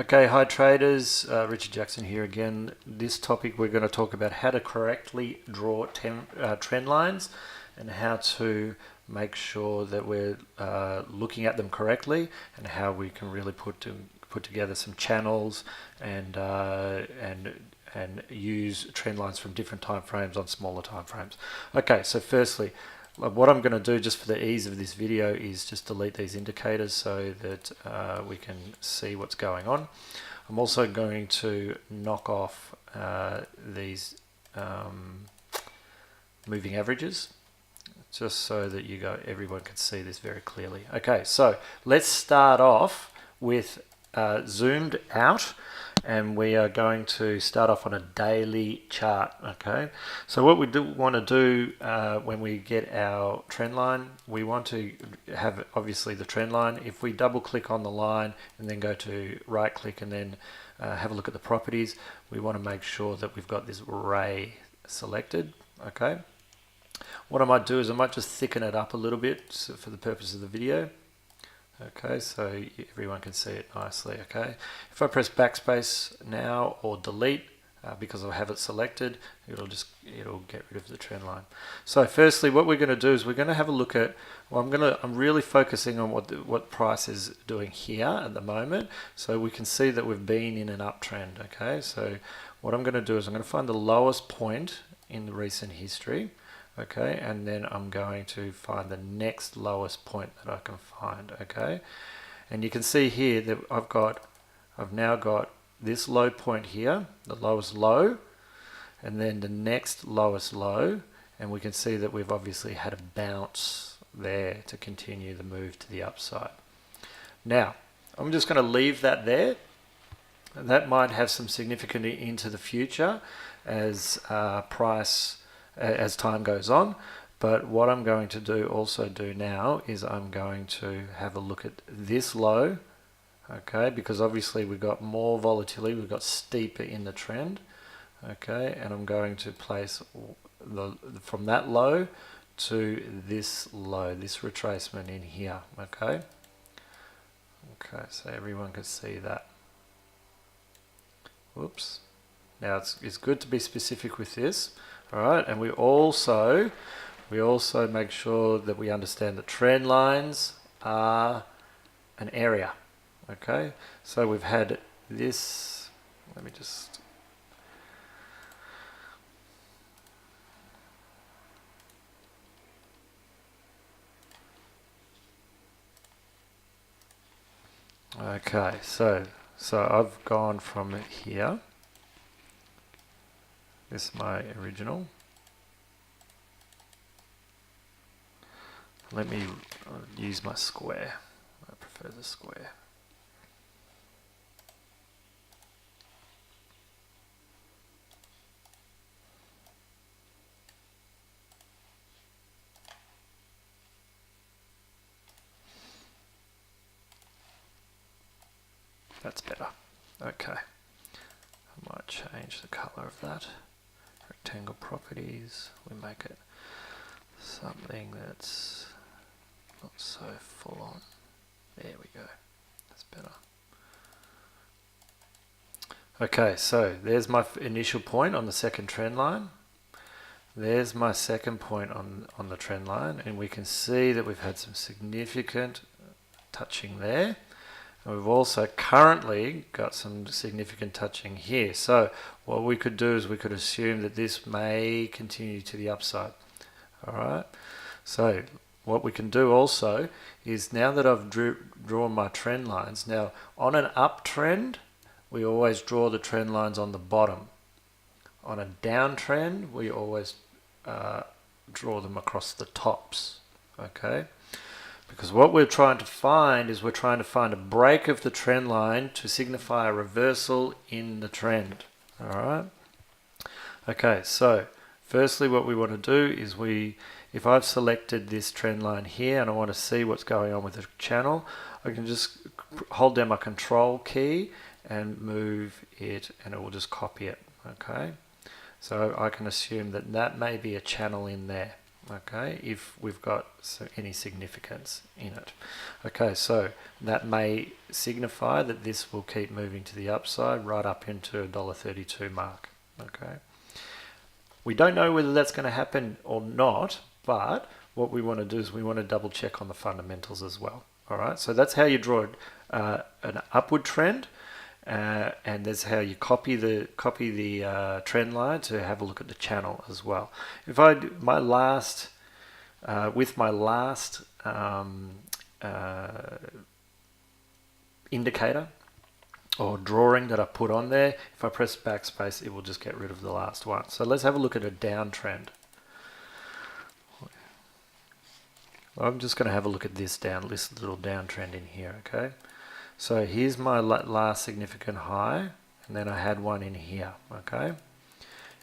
Okay, hi traders, Richard Jackson here again. This topic we're going to talk about how to correctly draw trend lines and how to make sure that we're looking at them correctly and how we can really put together some channels and use trend lines from different time frames on smaller time frames. Okay, so firstly, what I'm going to do just for the ease of this video is just delete these indicators so that we can see what's going on. I'm also going to knock off these moving averages just so that everyone can see this very clearly. Okay, so let's start off with zoomed out, and we are going to start off on a daily chart. Okay, so what we do want to do when we get our trend line, we want to have obviously the trend line. If we double click on the line and then go to right click and then have a look at the properties, we want to make sure that we've got this ray selected. Okay, what I might do is I might just thicken it up a little bit for the purpose of the video. Okay, so everyone can see it nicely. Okay, if I press backspace now or delete because I have it selected, it'll get rid of the trend line. So firstly, what we're going to do is we're going to have a look at. Well, I'm really focusing on what price is doing here at the moment, so we can see that we've been in an uptrend. Okay, so what I'm going to do is I'm going to find the lowest point in the recent history. Okay, and then I'm going to find the next lowest point that I can find. Okay, and you can see here that I've now got this low point here, the lowest low, and then the next lowest low, and we can see that we've obviously had a bounce there to continue the move to the upside. Now I'm just going to leave that there. That might have some significance into the future as as time goes on, but what I'm going to also do now is I'm going to have a look at this low, okay, because obviously we've got more volatility, we've got steeper in the trend, okay, and I'm going to place from that low to this low, this retracement in here. Okay, so everyone can see that. Whoops. Now it's good to be specific with this. All right, and we also make sure that we understand that trend lines are an area. Okay, so we've had this. Let me just. Okay, so I've gone from here. This is my original. Let me use my square. I prefer the square. That's better. Okay. I might change the color of that. Rectangle properties, we make it something that's not so full on. There we go, that's better. Okay, so there's my initial point on the second trend line. There's my second point on the trend line, and we can see that we've had some significant touching there. And we've also currently got some significant touching here. So what we could do is we could assume that this may continue to the upside. All right. So what we can do also is, now that I've drawn my trend lines, now on an uptrend, we always draw the trend lines on the bottom. On a downtrend, we always draw them across the tops. Okay. Because what we're trying to find is a break of the trend line to signify a reversal in the trend. All right. Okay, so firstly what we want to do is if I've selected this trend line here and I want to see what's going on with the channel, I can just hold down my control key and move it, and it will just copy it. Okay. So I can assume that may be a channel in there. okay, if we've got any significance in it. Okay, so that may signify that this will keep moving to the upside right up into $1.32 mark. Okay, we don't know whether that's going to happen or not, but what we want to do is we want to double check on the fundamentals as well. All right, so that's how you draw an upward trend. And that's how you copy the trend line to have a look at the channel as well. If I do my last with my last indicator or drawing that I put on there, if I press backspace, it will just get rid of the last one. So let's have a look at a downtrend. I'm just going to have a look at this little downtrend in here. Okay. So here's my last significant high, and then I had one in here, okay?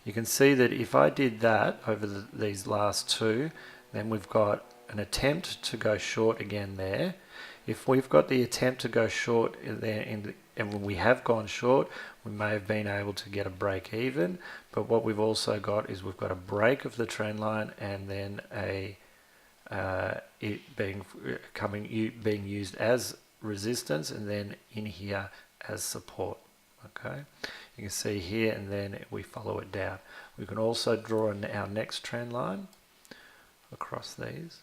You can see that if I did that over these last two, then we've got an attempt to go short again there. If we've got the attempt to go short there, and when we have gone short, we may have been able to get a break even, but what we've also got is we've got a break of the trend line and then it being used as resistance and then in here as support. Okay, you can see here, and then we follow it down. We can also draw our next trend line across these,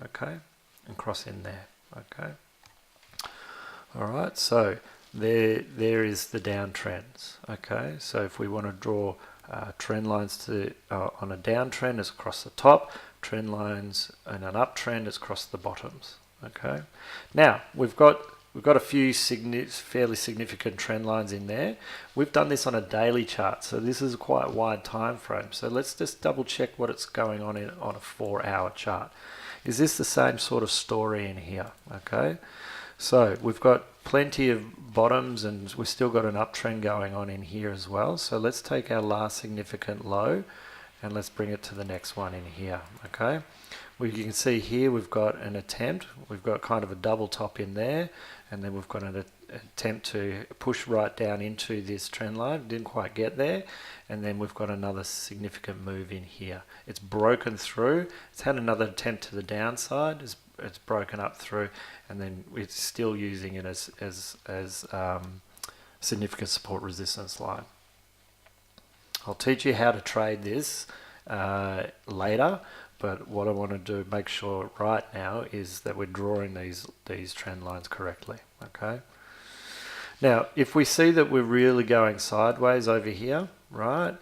okay, and cross in there. Okay, all right, so there is the downtrends. Okay, so if we want to draw trend lines to on a downtrend, it's across the top. Trend lines and an uptrend, it's across the bottoms. Okay, now we've got a few fairly significant trend lines in there. We've done this on a daily chart, so this is a quite wide time frame. So let's just double check what it's going on on a 4-hour chart. Is this the same sort of story in here? Okay, so we've got plenty of bottoms and we've still got an uptrend going on in here as well. So let's take our last significant low and let's bring it to the next one in here. Okay, you can see here we've got an attempt, we've got kind of a double top in there, and then we've got an attempt to push right down into this trend line, didn't quite get there, and then we've got another significant move in here. It's broken through, it's had another attempt to the downside, it's broken up through, and then it's still using it as significant support resistance line. I'll teach you how to trade this later, but what I want to do, make sure right now, is that we're drawing these trend lines correctly. Okay. Now, if we see that we're really going sideways over here, right,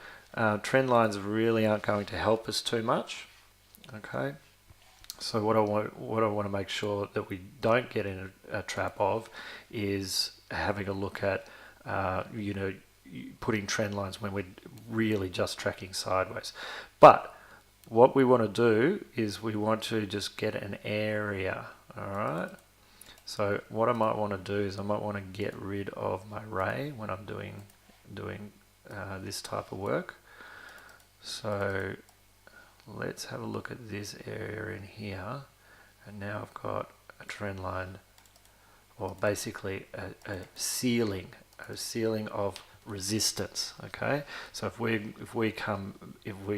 trend lines really aren't going to help us too much. Okay. So what I want to make sure that we don't get in a trap of is having a look at, putting trend lines when we're really just tracking sideways. But what we want to do is we want to just get an area. All right. So what I might want to do is I might want to get rid of my ray when I'm doing this type of work. So let's have a look at this area in here, and now I've got a trend line, or basically a ceiling of resistance. Okay, so if we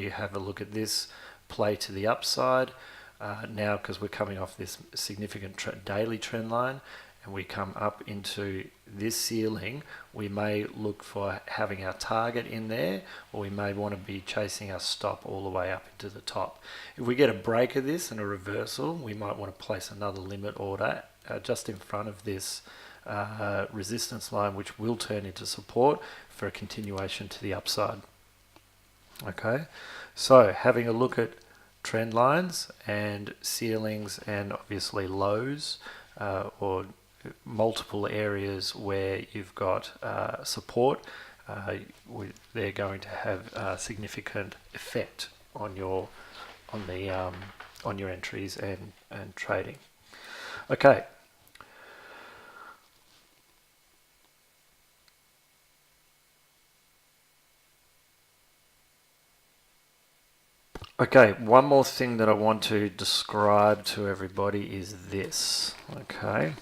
have a look at this play to the upside now, because we're coming off this significant daily trend line, and we come up into this ceiling, we may look for having our target in there, or we may want to be chasing our stop all the way up into the top. If we get a break of this and a reversal, we might want to place another limit order just in front of this resistance line, which will turn into support for a continuation to the upside. Okay, so having a look at trend lines and ceilings and obviously lows, or multiple areas where you've got support, they're going to have a significant effect on your entries and trading. Okay. Okay, one more thing that I want to describe to everybody is this. Okay,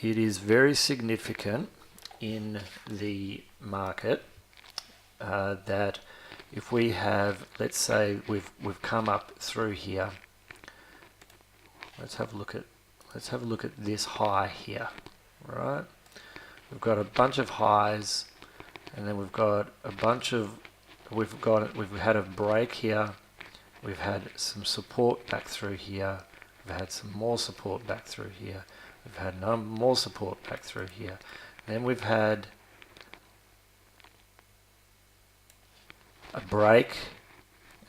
it is very significant in the market that if we have, let's say we've come up through here. Let's have a look at this high here, right? We've got a bunch of highs, and then we've got a bunch of we've had a break here. We've had some support back through here. We've had some more support back through here. We've had more support back through here. Then we've had a break,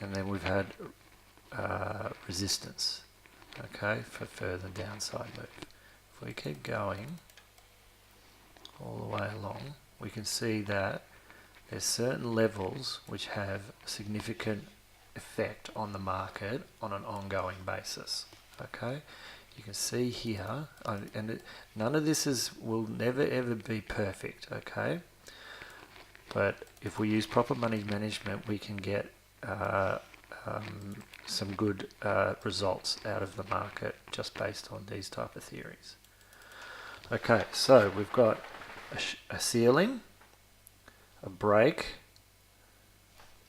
and then we've had resistance, okay, for further downside move. If we keep going all the way along, we can see that there's certain levels which have significant effect on the market on an ongoing basis, okay. You can see here, and none of this will never ever be perfect, okay. But if we use proper money management, we can get some good results out of the market just based on these type of theories. Okay, so we've got a ceiling, a break,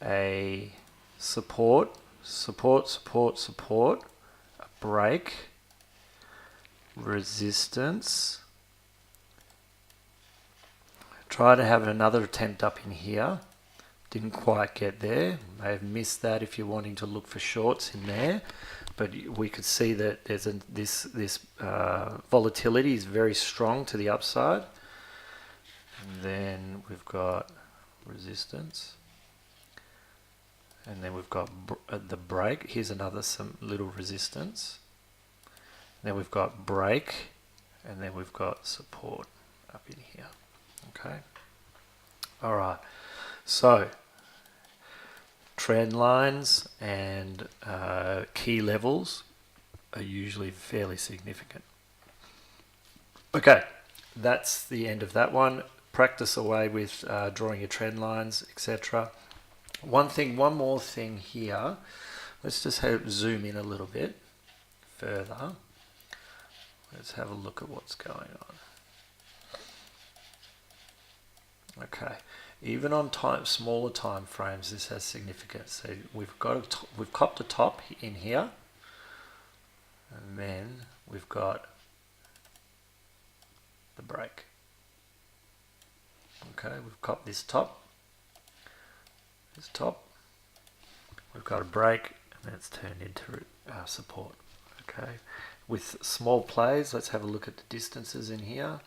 a support, a break, resistance. Try to have another attempt up in here. Didn't quite get there. May have missed that if you're wanting to look for shorts in there. But we could see that there's this volatility is very strong to the upside. And then we've got resistance. And then we've got the break. Here's some little resistance. Then we've got break, and then we've got support up in here. Okay. All right. So trend lines and key levels are usually fairly significant. Okay, that's the end of that one. Practice away with drawing your trend lines, etc. One more thing here. Let's just zoom in a little bit further. Let's have a look at what's going on. Okay, even on smaller time frames, this has significance. So we've copped a top in here, and then we've got the break. Okay, we've copped this top. We've got a break, and then it's turned into support. Okay, with small plays, let's have a look at the distances in here.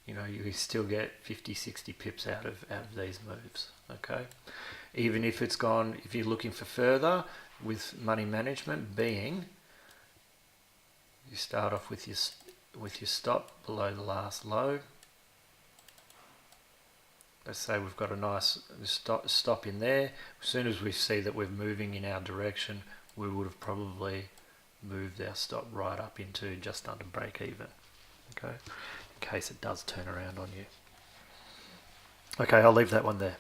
You know, you still get 50, 60 pips out of these moves. Okay, even if it's gone, if you're looking for further with money management, you start off with your stop below the last low. Let's say we've got a nice stop in there. As soon as we see that we're moving in our direction, we would have probably moved our stop right up into just under break even. Okay, in case it does turn around on you. Okay, I'll leave that one there.